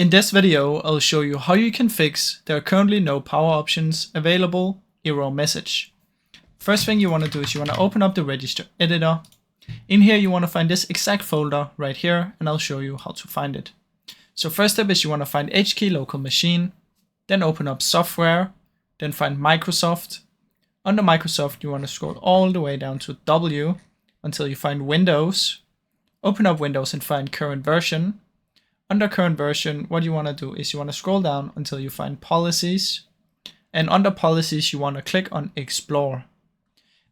In this video, I'll show you how you can fix "there are currently no power options available" error message. First thing you want to do is you want to open up the register editor. In here, you want to find this exact folder right here, and I'll show you how to find it. So first step is you want to find HKey local machine, then open up software, then find Microsoft. Under Microsoft, you want to scroll all the way down to W until you find Windows. Open up Windows and find current version. Under current version, what you want to do is you want to scroll down until you find policies. And under policies, you want to click on explore.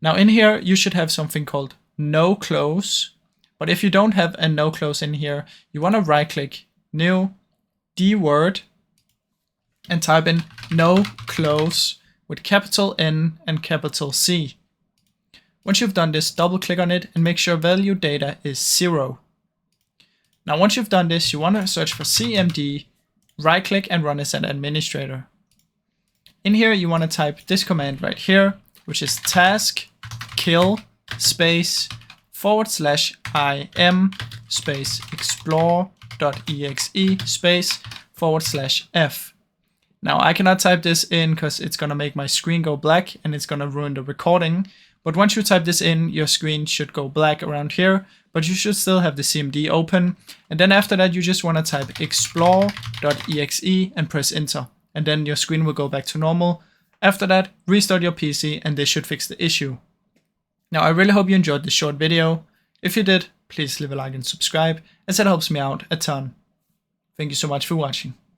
Now in here, you should have something called no close. But if you don't have a no close in here, you want to right click new dword and type in no close with capital N and capital C. Once you've done this, double click on it and make sure value data is 0. Now once you've done this, you want to search for CMD, right click and run as an administrator. In here, you want to type this command right here, which is task kill space /im space explore.exe space /f. Now I cannot type this in because it's going to make my screen go black and it's going to ruin the recording. But once you type this in, your screen should go black around here, but you should still have the CMD open. And then after that, you just want to type explore.exe and press enter. And then your screen will go back to normal. After that, restart your PC and this should fix the issue. Now, I really hope you enjoyed this short video. If you did, please leave a like and subscribe, as that helps me out a ton. Thank you so much for watching.